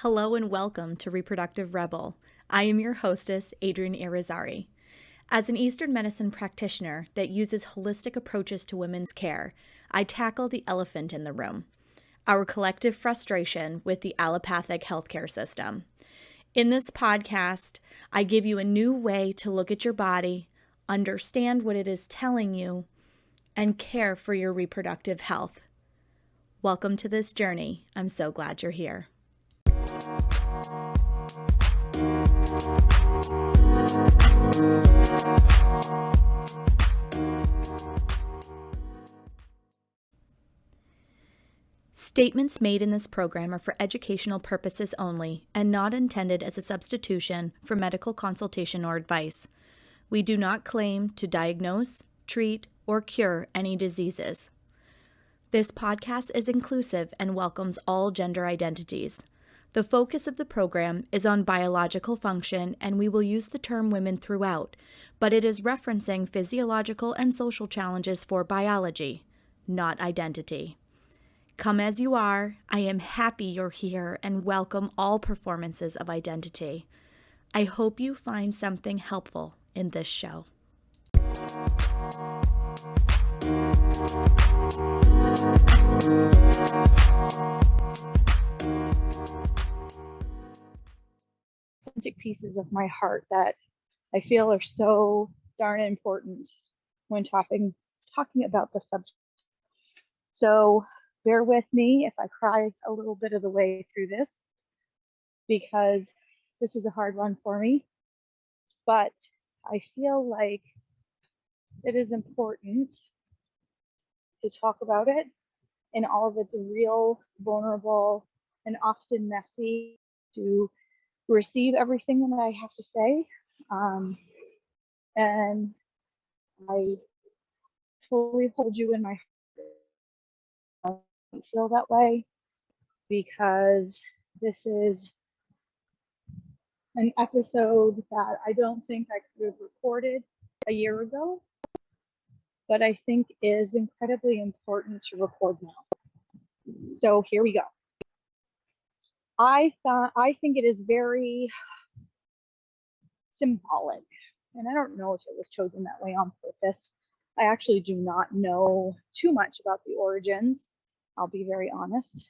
Hello and welcome to Reproductive Rebel. I am your hostess, Adrienne Irizarry. As an Eastern medicine practitioner that uses holistic approaches to women's care, I tackle the elephant in the room, our collective frustration with the allopathic healthcare system. In this podcast, I give you a new way to look at your body, understand what it is telling you, and care for your reproductive health. Welcome to this journey. I'm so glad you're here. Statements made in this program are for educational purposes only and not intended as a substitution for medical consultation or advice. We do not claim to diagnose, treat, or cure any diseases. This podcast is inclusive and welcomes all gender identities. The focus of the program is on biological function, and we will use the term women throughout, but it is referencing physiological and social challenges for biology, not identity. Come as you are, I am happy you're here and welcome all performances of identity. I hope you find something helpful in this show. Authentic pieces of my heart that I feel are so darn important when talking about the subject. So bear with me if I cry a little bit of the way through this, because this is a hard one for me, but I feel like it is important to talk about it in all of its real, vulnerable, and often messy, to receive everything that I have to say. And I fully hold you in my heart. I don't feel that way because this is an episode that I don't think I could have recorded a year ago, but I think is incredibly important to record now. So here we go. I think it is very symbolic, and I don't know if it was chosen that way on purpose. I actually do not know too much about the origins, I'll be very honest,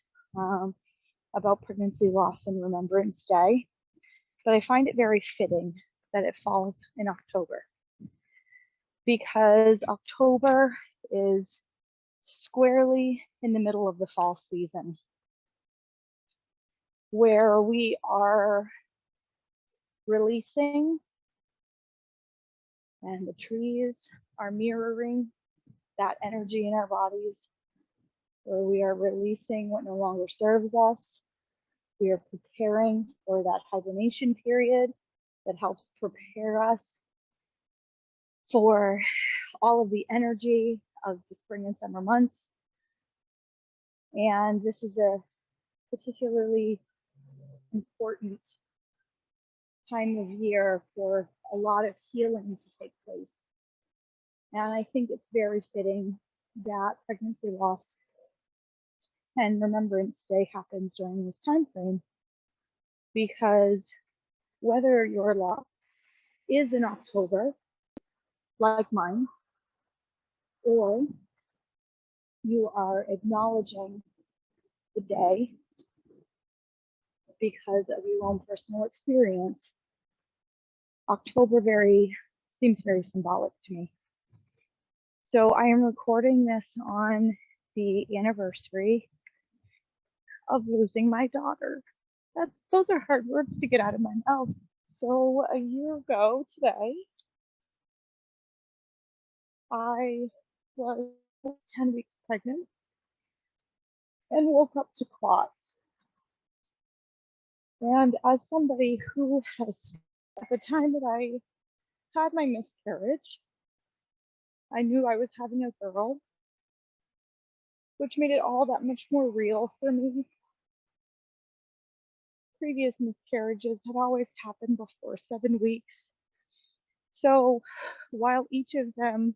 about Pregnancy Loss and Remembrance Day, but I find it very fitting that it falls in October, because October is squarely in the middle of the fall season, where we are releasing, and the trees are mirroring that energy in our bodies, where we are releasing what no longer serves us. We are preparing for that hibernation period that helps prepare us for all of the energy of the spring and summer months. And this is a particularly important time of year for a lot of healing to take place. And I think it's very fitting that Pregnancy Loss and Remembrance Day happens during this time frame, because whether your loss is in October, like mine, or you are acknowledging the day because of your own personal experience, October seems very symbolic to me. So I am recording this on the anniversary of losing my daughter. Those are hard words to get out of my mouth. So a year ago today, I was 10 weeks pregnant and woke up to clots. And as somebody who has, at the time that I had my miscarriage, I knew I was having a girl, which made it all that much more real for me. Previous miscarriages had always happened before 7 weeks. So while each of them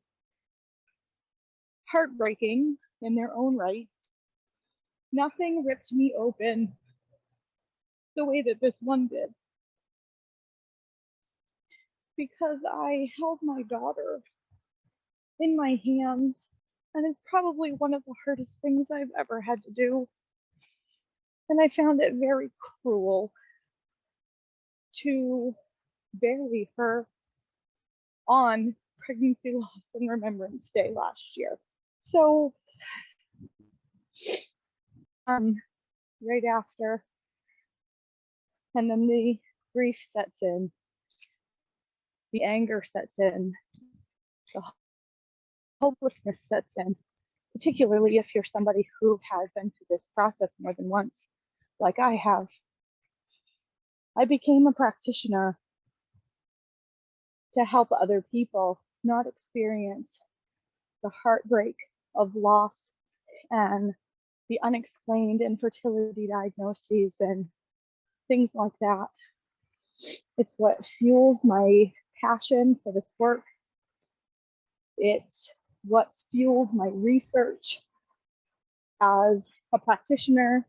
heartbreaking in their own right, nothing ripped me open the way that this one did, because I held my daughter in my hands, and it's probably one of the hardest things I've ever had to do. And I found it very cruel to bury her on Pregnancy Loss and Remembrance Day last year. So, right after, and then the grief sets in, the anger sets in, the hopelessness sets in, particularly if you're somebody who has been through this process more than once, like I have. I became a practitioner to help other people not experience the heartbreak of loss and the unexplained infertility diagnoses and things like that. It's what fuels my passion for this work. It's what's fueled my research as a practitioner.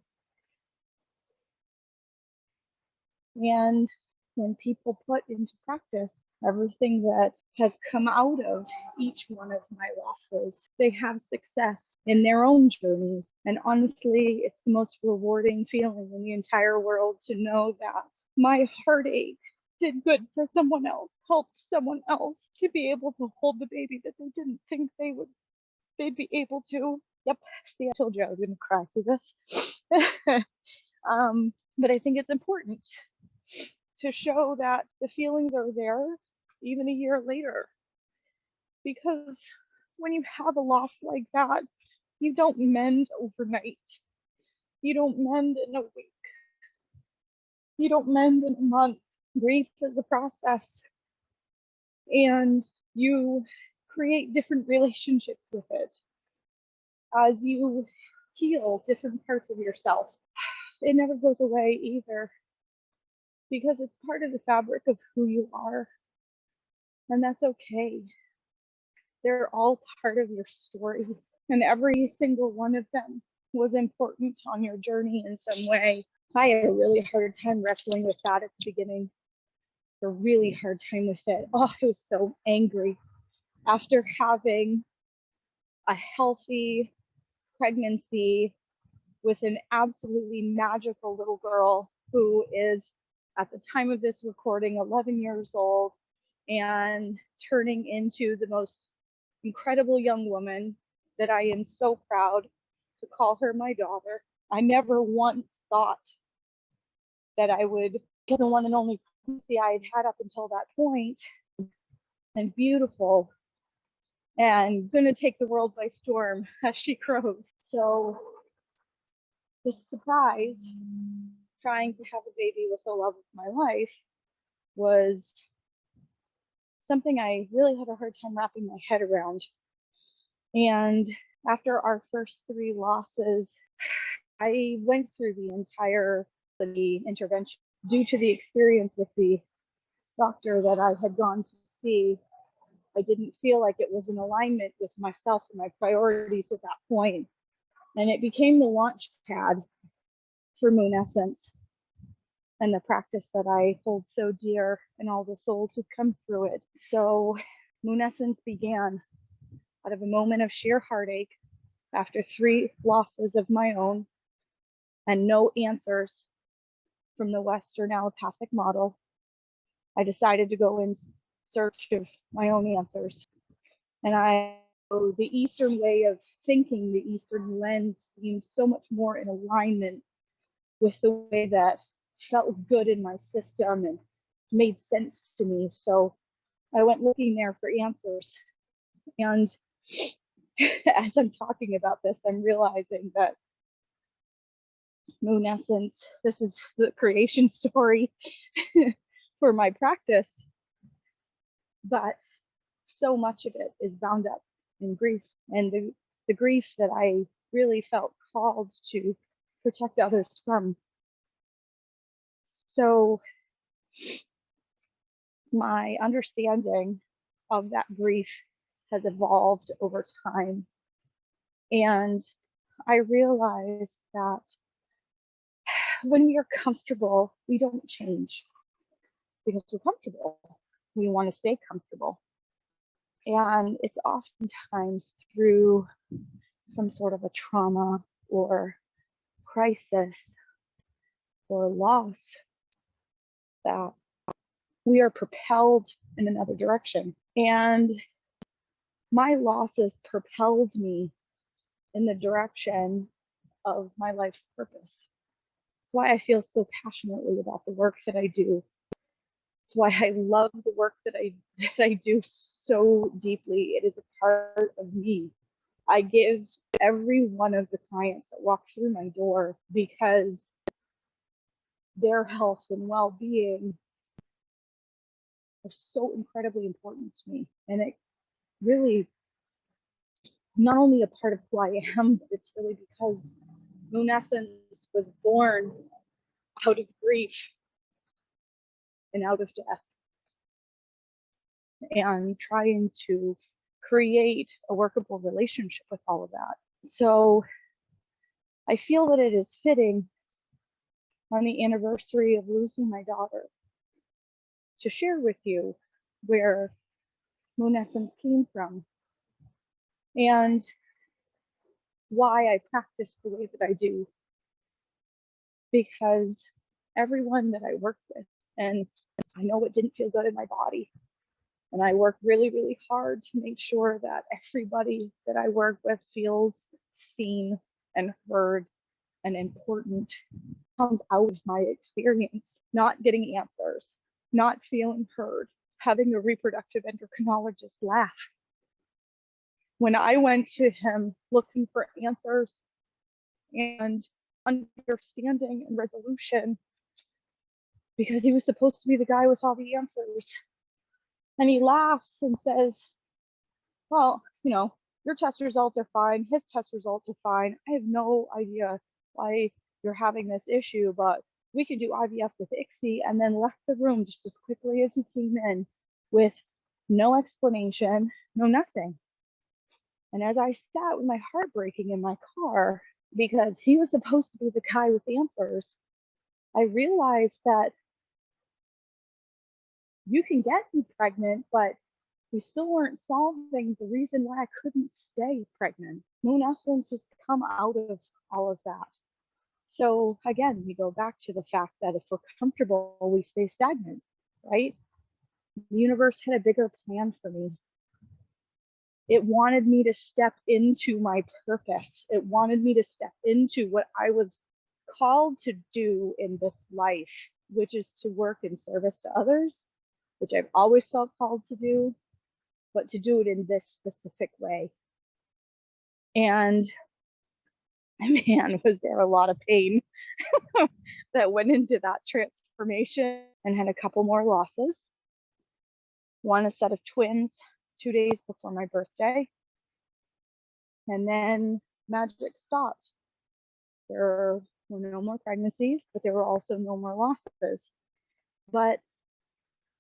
And when people put into practice everything that has come out of each one of my losses, they have success in their own journeys. And honestly, it's the most rewarding feeling in the entire world to know that my heartache did good for someone else, helped someone else to be able to hold the baby that they didn't think they'd be able to. Yep, see, I told you I was gonna cry through this. But I think it's important to show that the feelings are there even a year later. Because when you have a loss like that, you don't mend overnight. You don't mend in a week. You don't mend in a month. Grief is a process, and you create different relationships with it as you heal different parts of yourself. It never goes away either, because it's part of the fabric of who you are, and that's okay. They're all part of your story, and every single one of them was important on your journey in some way. I had a really hard time wrestling with that at the beginning. A really hard time with it. Oh, I was so angry after having a healthy pregnancy with an absolutely magical little girl who is, at the time of this recording, 11 years old and turning into the most incredible young woman that I am so proud to call her my daughter. I never once thought that I would get the one and only pregnancy I had had up until that point, and beautiful, and gonna take the world by storm as she grows. So the surprise, trying to have a baby with the love of my life, was something I really had a hard time wrapping my head around. And after our first 3 losses, I went through the entire intervention. Due to the experience with the doctor that I had gone to see, I didn't feel like it was in alignment with myself and my priorities at that point. And it became the launch pad for Moon Essence and the practice that I hold so dear and all the souls who come through it. So Moon Essence began out of a moment of sheer heartache after 3 losses of my own and no answers from the Western allopathic model. I decided to go in search of my own answers. And the Eastern way of thinking, the Eastern lens, seemed so much more in alignment with the way that felt good in my system and made sense to me. So I went looking there for answers. And as I'm talking about this, I'm realizing that Moon Essence, this is the creation story for my practice, but so much of it is bound up in grief, and the grief that I really felt called to protect others from. So my understanding of that grief has evolved over time, and I realized that when we are comfortable, we don't change because we're comfortable. We want to stay comfortable. And it's oftentimes through some sort of a trauma or crisis or loss that we are propelled in another direction. And my losses propelled me in the direction of my life's purpose. That's why I feel so passionately about the work that I do. It's why I love the work that I do so deeply. It is a part of me. I give every one of the clients that walk through my door because their health and well-being are so incredibly important to me. And it really not only a part of who I am, but it's really because Moon Essence was born out of grief and out of death, and trying to create a workable relationship with all of that. So I feel that it is fitting on the anniversary of losing my daughter to share with you where Moon Essence came from and why I practice the way that I do. Because everyone that I work with, and I know it didn't feel good in my body, and I work really, really hard to make sure that everybody that I work with feels seen and heard and important, comes out of my experience, not getting answers, not feeling heard, having a reproductive endocrinologist laugh. When I went to him looking for answers and understanding and resolution, because he was supposed to be the guy with all the answers, and he laughs and says, well, your test results are fine, his test results are fine. I have no idea why you're having this issue, but we can do IVF with ICSI, and then left the room just as quickly as he came in with no explanation, no nothing. And as I sat with my heart breaking in my car, because he was supposed to be the guy with answers, I realized that you can get me pregnant, but we still weren't solving the reason why I couldn't stay pregnant. Moon Essence has come out of all of that. So again, we go back to the fact that if we're comfortable, we stay stagnant, right? The universe had a bigger plan for me. It wanted me to step into my purpose. It wanted me to step into what I was called to do in this life, which is to work in service to others, which I've always felt called to do, but to do it in this specific way. And man, was there a lot of pain that went into that transformation, and had a couple more losses. One, a set of twins 2 days before my birthday. And then magic stopped. There were no more pregnancies, but there were also no more losses. But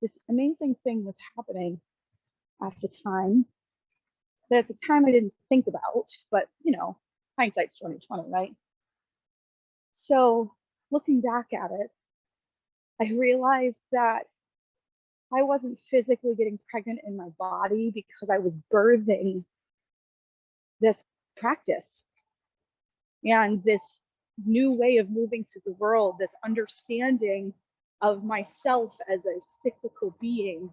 this amazing thing was happening at the time that at the time I didn't think about, but hindsight's 2020, right? So looking back at it, I realized that I wasn't physically getting pregnant in my body because I was birthing this practice and this new way of moving through the world, this understanding of myself as a cyclical being,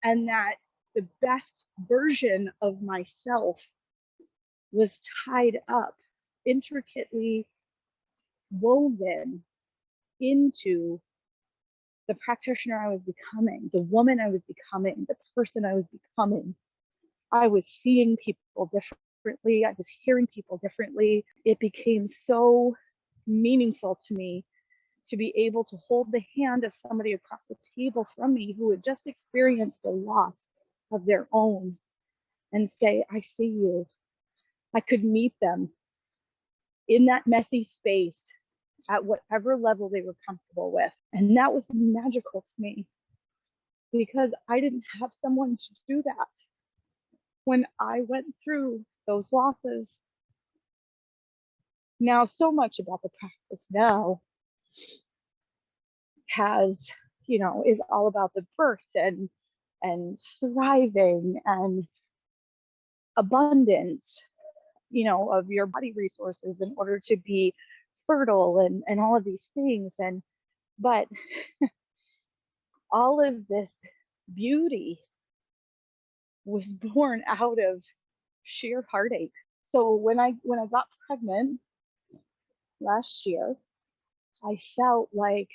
and that the best version of myself was tied up, intricately woven into the practitioner I was becoming, the woman I was becoming, the person I was becoming. I was seeing people differently. I was hearing people differently. It became so meaningful to me to be able to hold the hand of somebody across the table from me who had just experienced a loss of their own and say, I see you. I could meet them in that messy space at whatever level they were comfortable with. And that was magical to me because I didn't have someone to do that. When I went through those losses, now so much about the practice now has, is all about the birth and thriving and abundance, of your body resources in order to be fertile and all of these things. But all of this beauty was born out of sheer heartache. So when I got pregnant last year, I felt like,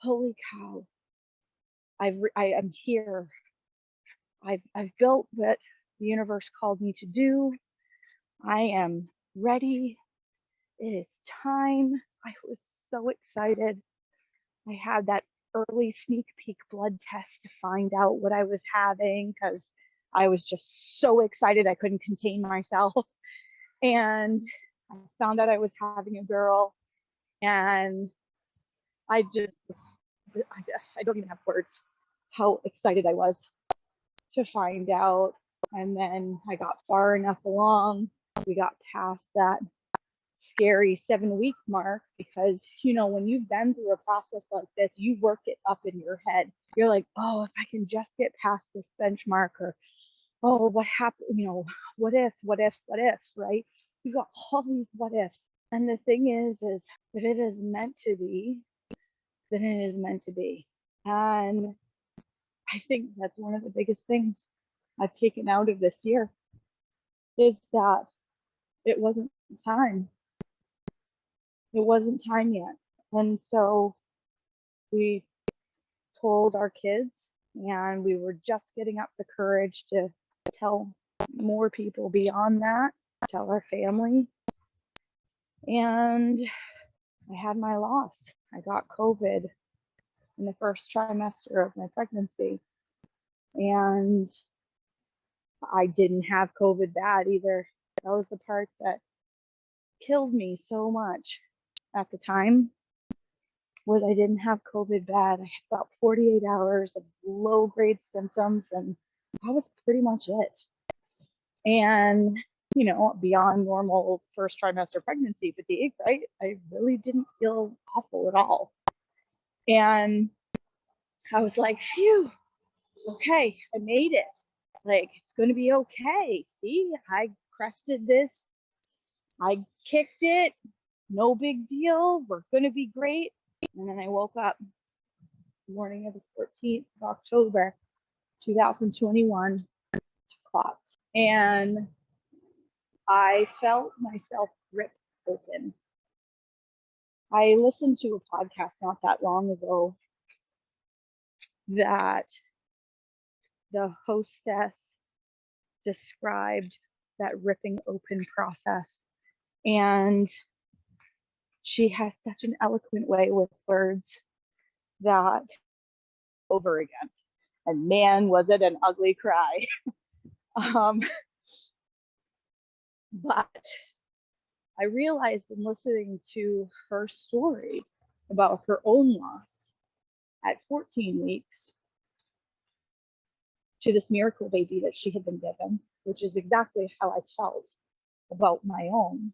holy cow, I am here. I've built what the universe called me to do. I am ready. It is time. I was so excited. I had that early sneak peek blood test to find out what I was having because I was just so excited I couldn't contain myself. And I found out I was having a girl, and I don't even have words how excited I was to find out. And then I got far enough along. We got past that scary 7-week mark because, when you've been through a process like this, you work it up in your head. You're like, oh, if I can just get past this benchmark, or, oh, what happened? What if, right? You got all these what ifs. And the thing is if it is meant to be, then it is meant to be. And I think that's one of the biggest things I've taken out of this year is that it wasn't time. It wasn't time yet. And so we told our kids, and we were just getting up the courage to tell more people beyond that, tell our family. And I had my loss. I got COVID in the first trimester of my pregnancy. And I didn't have COVID bad either. That was the part that killed me so much at the time, was I didn't have COVID bad. I had about 48 hours of low grade symptoms, and that was pretty much it. And, beyond normal first trimester pregnancy fatigue, right? I really didn't feel awful at all. And I was like, phew, okay, I made it. Like, it's going to be okay. See, I crested this. I kicked it. No big deal. We're going to be great. And then I woke up the morning of the 14th of October, 2021, to clots. And I felt myself rip open. I listened to a podcast not that long ago that the hostess described that ripping open process. And she has such an eloquent way with words that over again. And man, was it an ugly cry. But I realized in listening to her story about her own loss at 14 weeks to this miracle baby that she had been given, which is exactly how I felt about my own,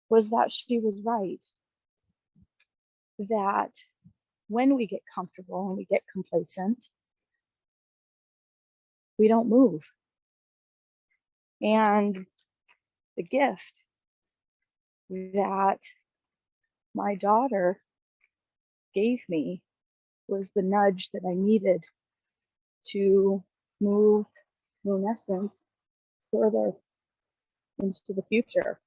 was that she was right. That when we get comfortable and we get complacent, we don't move. And the gift that my daughter gave me was the nudge that I needed to move lunescence further into the future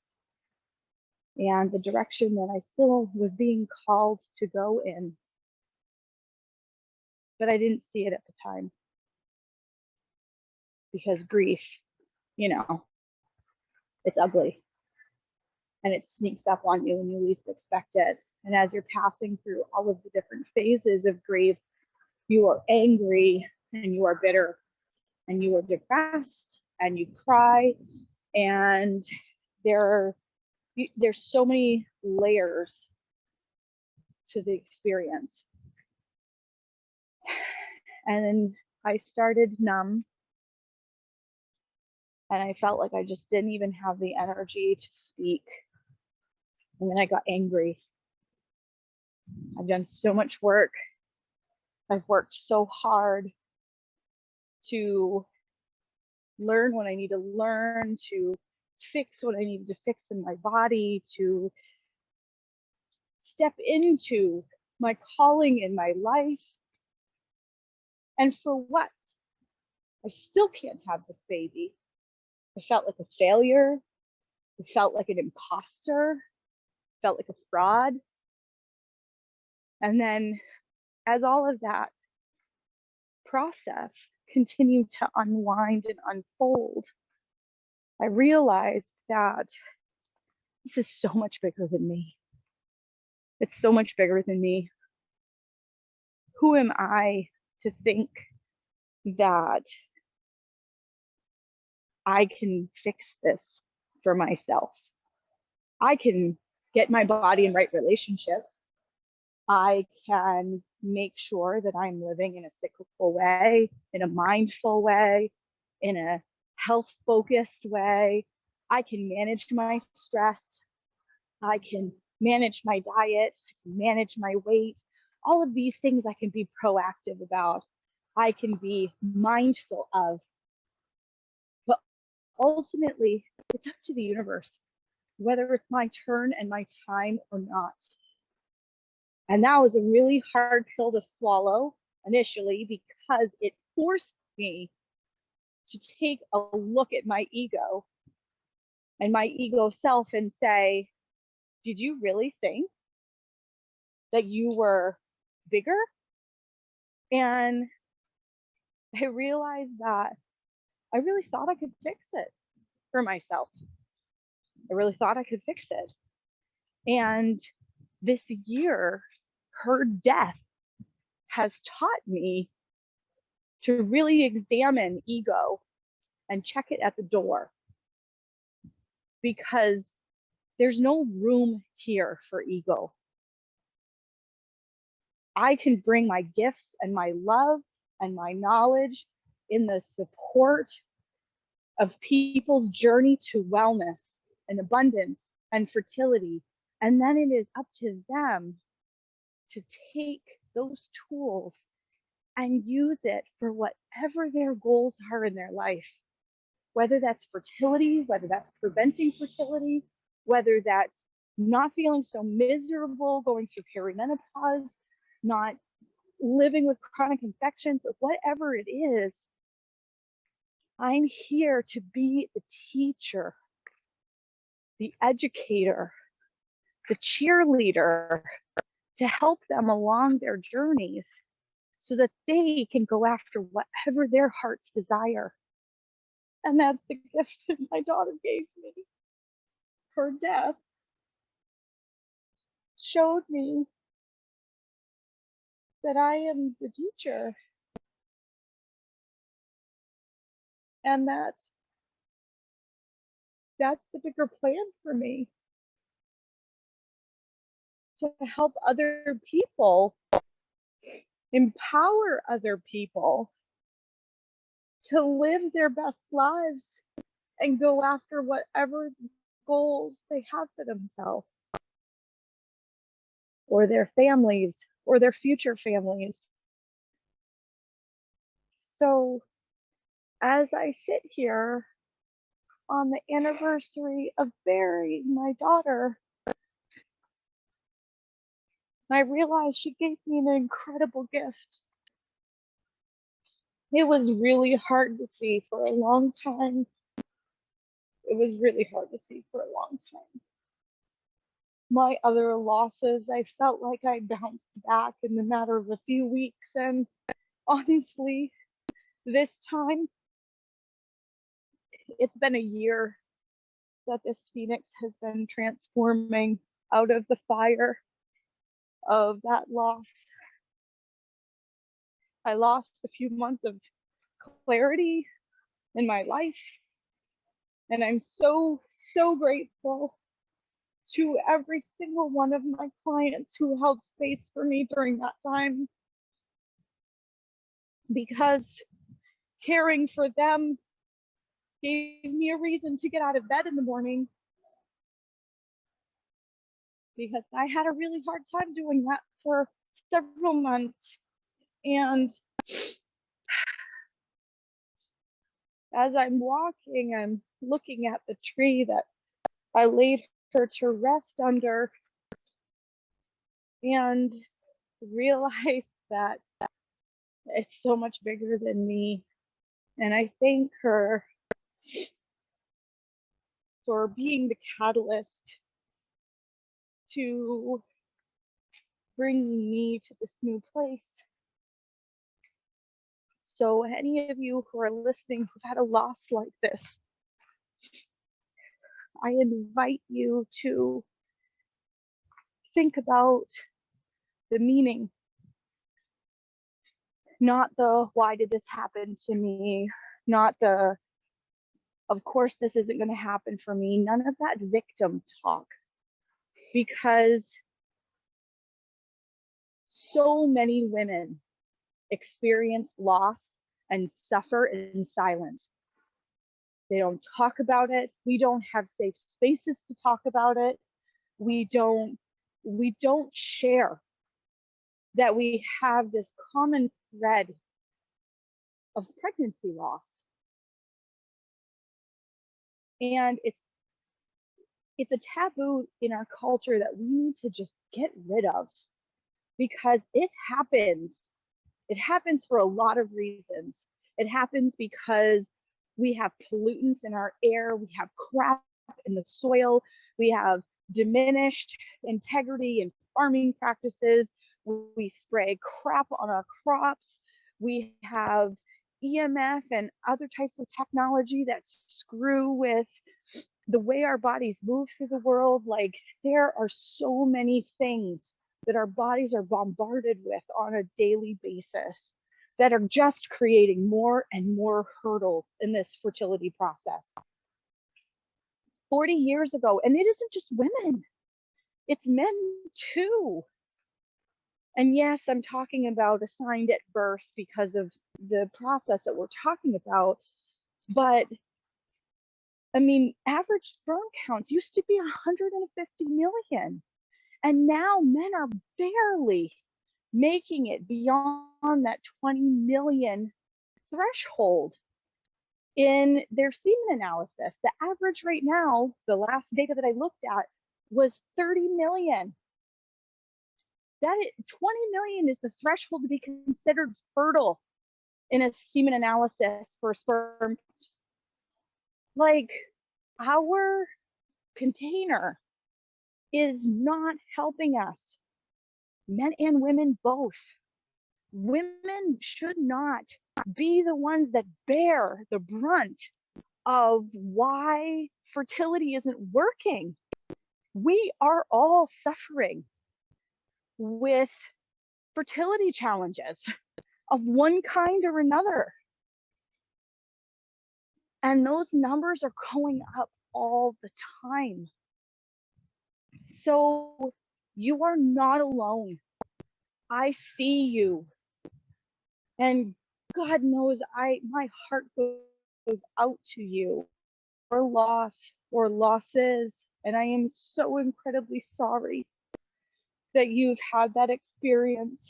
and the direction that I still was being called to go in. But I didn't see it at the time because grief, it's ugly and it sneaks up on you when you least expect it. And as you're passing through all of the different phases of grief, you are angry and you are bitter and you are depressed and you cry, and there's so many layers to the experience. And then I started numb, and I felt like I just didn't even have the energy to speak. And then I got angry. I've done so much work. I've worked so hard to learn what I need to learn, to fix what I need to fix in my body, to step into my calling in my life. And for what? I still can't have this baby. I felt like a failure. I felt like an imposter. I felt like a fraud. And then as all of that process continued to unwind and unfold, I realized that this is so much bigger than me. It's so much bigger than me. Who am I to think that I can fix this for myself? I can get my body in right relationship. I can make sure that I'm living in a cyclical way, in a mindful way, in a health-focused way. I can manage my stress. I can manage my diet. I can manage my weight. All of these things I can be proactive about. I can be mindful of. But ultimately, it's up to the universe, whether it's my turn and my time or not. And that was a really hard pill to swallow initially because it forced me to take a look at my ego and my ego self and say, did you really think that you were bigger? And I realized that I really thought I could fix it for myself. I really thought I could fix it. And this year, her death has taught me to really examine ego and check it at the door, because there's no room here for ego. I can bring my gifts and my love and my knowledge in the support of people's journey to wellness and abundance and fertility. And then it is up to them to take those tools and use it for whatever their goals are in their life, whether that's fertility, whether that's preventing fertility, whether that's not feeling so miserable going through perimenopause, not living with chronic infections, but whatever it is, I'm here to be the teacher, the educator, the cheerleader, to help them along their journeys so that they can go after whatever their hearts desire. And that's the gift that my daughter gave me. Her death showed me that I am the teacher, and that's the bigger plan for me, to help other people, empower other people to live their best lives and go after whatever goals they have for themselves or their families or their future families. So as I sit here on the anniversary of burying my daughter, I realized she gave me an incredible gift. It was really hard to see for a long time. It was really hard to see for a long time. My other losses, I felt like I bounced back in the matter of a few weeks. And honestly, this time, it's been a year that this phoenix has been transforming out of the fire of that loss. I lost a few months of clarity in my life, and I'm so grateful to every single one of my clients who held space for me during that time, because caring for them gave me a reason to get out of bed in the morning. because I had a really hard time doing that for several months. And as I'm walking, I'm looking at the tree that I laid her to rest under and realize that it's so much bigger than me. And I thank her for being the catalyst to bring me to this new place. So, any of you who are listening who've had a loss like this, I invite you to think about the meaning, not the why did this happen to me, not the of course this isn't going to happen for me, none of that victim talk, because so many women experience loss and suffer in silence. They don't talk about it. We don't have safe spaces to talk about it. We don't share that we have this common thread of pregnancy loss. And it's a taboo in our culture that we need to just get rid of, because it happens. It happens for a lot of reasons. It happens because we have pollutants in our air, we have crap in the soil, we have diminished integrity in farming practices, we spray crap on our crops, we have EMF and other types of technology that screw with the way our bodies move through the world. Like, there are so many things that our bodies are bombarded with on a daily basis that are just creating more and more hurdles in this fertility process. 40 years ago, and it isn't just women, it's men too. And yes, I'm talking about assigned at birth because of the process that we're talking about, but I mean, average sperm counts used to be 150 million. And now men are barely making it beyond that 20 million threshold in their semen analysis. The average right now, the last data that I looked at, was 30 million. 20 million is the threshold to be considered fertile in a semen analysis for sperm. Like, our container is not helping us, men and women both. Women should not be the ones that bear the brunt of why fertility isn't working. We are all suffering with fertility challenges of one kind or another. And those numbers are going up all the time. So you are not alone. I see you. And God knows my heart goes out to you for loss or losses. And I am so incredibly sorry that you've had that experience,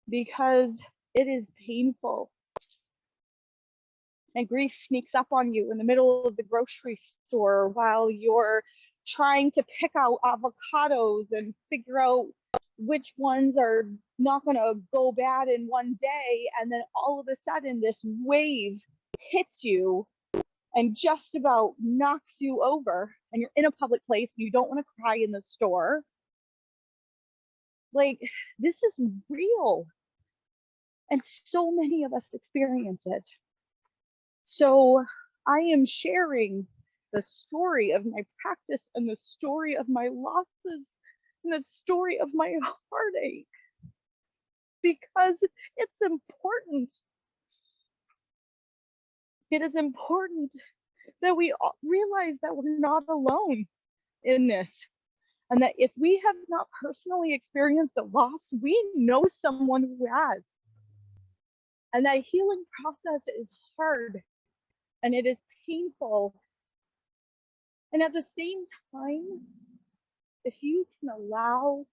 because it is painful. And grief sneaks up on you in the middle of the grocery store while you're trying to pick out avocados and figure out which ones are not going to go bad in one day. And then all of a sudden, this wave hits you and just about knocks you over, and you're in a public place and you don't want to cry in the store. Like, this is real. And so many of us experience it. So I am sharing the story of my practice and the story of my losses and the story of my heartache, because it's important. It is important that we realize that we're not alone in this, and that if we have not personally experienced a loss, we know someone who has. And that healing process is hard and it is painful. And at the same time, if you can allow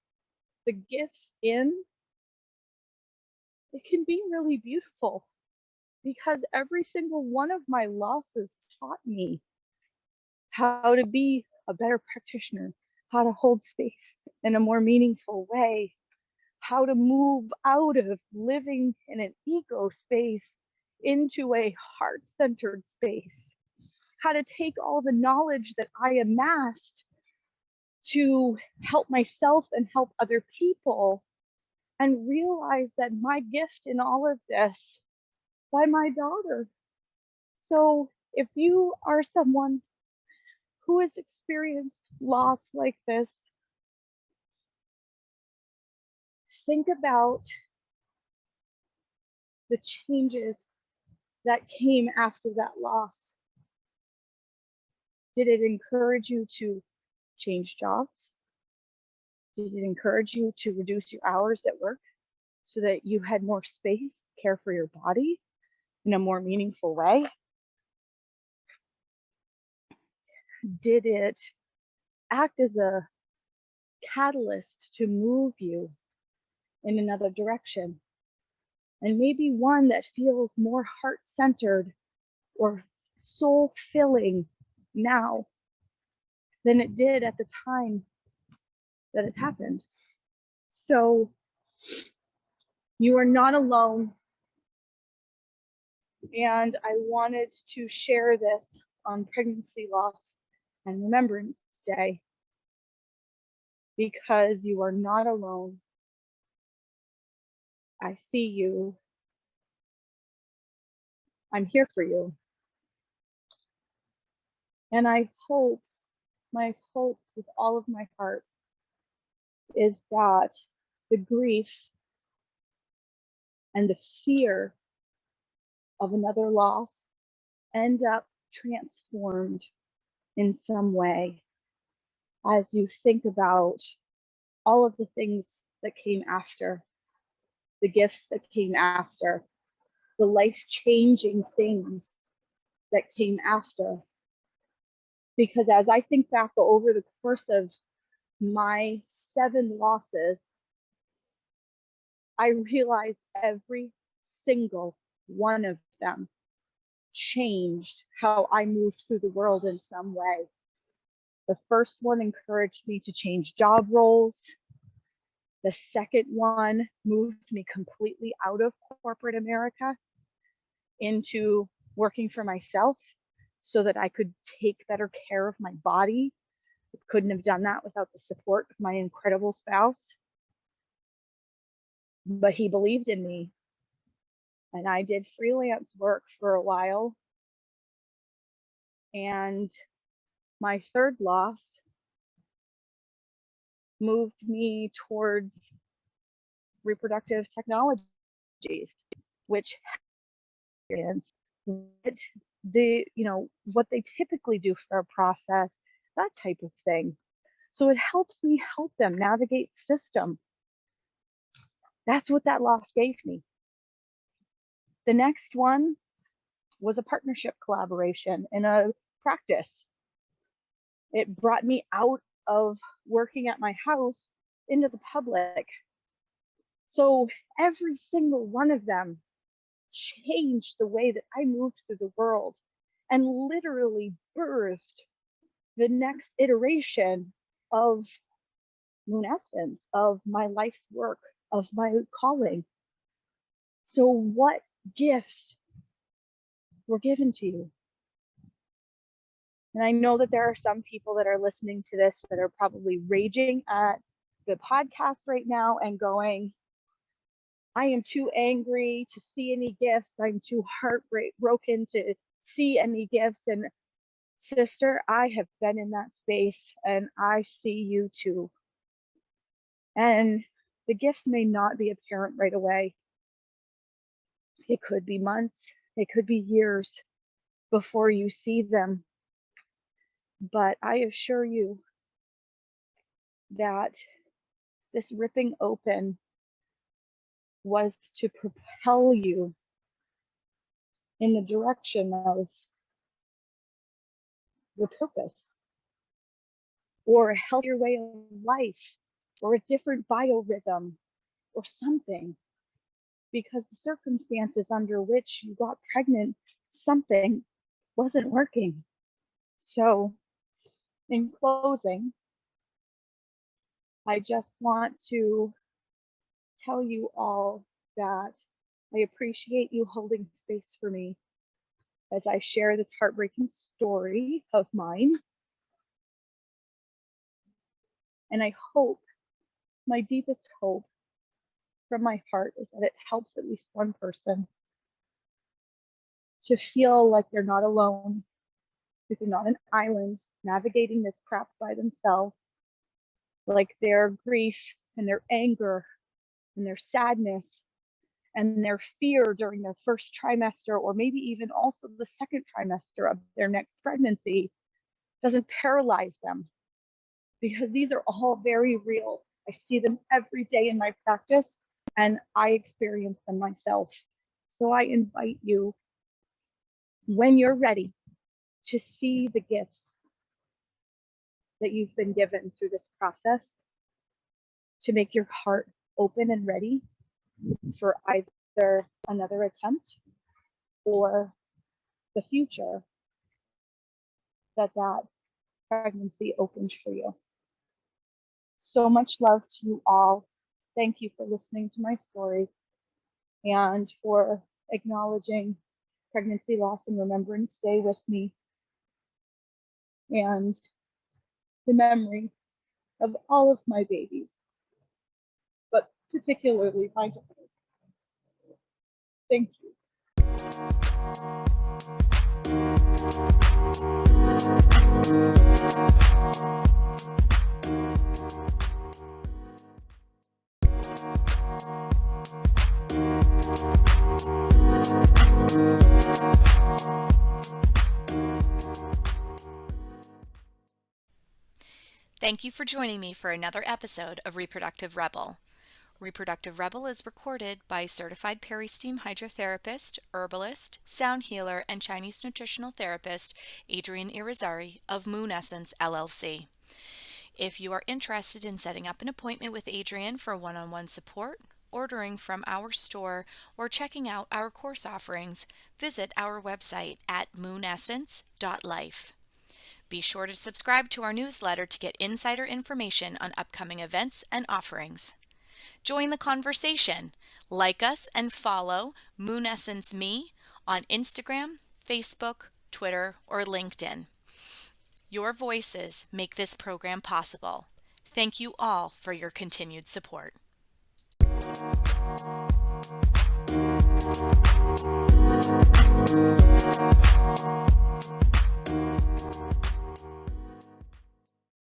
the gifts in, it can be really beautiful, because every single one of my losses taught me how to be a better practitioner, how to hold space in a more meaningful way, how to move out of living in an ego space into a heart-centered space, how to take all the knowledge that I amassed to help myself and help other people, and realize that my gift in all of this by my daughter. So if you are someone who has experienced loss like this, think about the changes that came after that loss. Did it encourage you to change jobs? Did it encourage you to reduce your hours at work so that you had more space to care for your body in a more meaningful way? Did it act as a catalyst to move you in another direction? And maybe one that feels more heart-centered or soul-filling now than it did at the time that it happened. So you are not alone. And I wanted to share this on Pregnancy Loss and Remembrance Day, because you are not alone. I see you. I'm here for you. And I hope, my hope with all of my heart is that the grief and the fear of another loss end up transformed in some way as you think about all of the things that came after, the gifts that came after, the life-changing things that came after. Because as I think back over the course of my 7 losses, I realized every single one of them changed how I moved through the world in some way. The first one encouraged me to change job roles. The second one moved me completely out of corporate America into working for myself so that I could take better care of my body. I couldn't have done that without the support of my incredible spouse. But he believed in me. And I did freelance work for a while. And my third loss moved me towards reproductive technologies, which is what what they typically do for a process, that type of thing. So it helps me help them navigate the system. That's what that loss gave me. The next one was a partnership collaboration in a practice. It brought me out of working at my house into the public. So every single one of them changed the way that I moved through the world and literally birthed the next iteration of Moon Essence, of my life's work, of my calling. So what gifts were given to you? And I know that there are some people that are listening to this that are probably raging at the podcast right now and going, I am too angry to see any gifts. I'm too heartbroken to see any gifts. And sister, I have been in that space and I see you too. And the gifts may not be apparent right away. It could be months, it could be years before you see them. But I assure you that this ripping open was to propel you in the direction of your purpose. or a healthier way of life or a different biorhythm or something, because the circumstances under which you got pregnant, something wasn't working. So, in closing, I just want to tell you all that I appreciate you holding space for me as I share this heartbreaking story of mine. And I hope, my deepest hope from my heart, is that it helps at least one person to feel like they're not alone, that they're not an island navigating this crap by themselves, like their grief and their anger and their sadness and their fear during their first trimester, or maybe even also the second trimester of their next pregnancy, doesn't paralyze them, because these are all very real. I see them every day in my practice and I experience them myself. So I invite you, when you're ready, to see the gifts that you've been given through this process, to make your heart open and ready for either another attempt or the future that pregnancy opens for you. So much love to you all. Thank you for listening to my story and for acknowledging pregnancy loss and Remembrance Day with me, and the memory of all of my babies, but particularly my daughter. Thank you. Thank you for joining me for another episode of Reproductive Rebel. Reproductive Rebel is recorded by certified peri-steam hydrotherapist, herbalist, sound healer, and Chinese nutritional therapist Adrienne Irizarry of Moon Essence LLC. If you are interested in setting up an appointment with Adrienne for one-on-one support, ordering from our store, or checking out our course offerings, visit our website at moonessence.life. Be sure to subscribe to our newsletter to get insider information on upcoming events and offerings. Join the conversation. Like us and follow Moon Essence Me on Instagram, Facebook, Twitter, or LinkedIn. Your voices make this program possible. Thank you all for your continued support.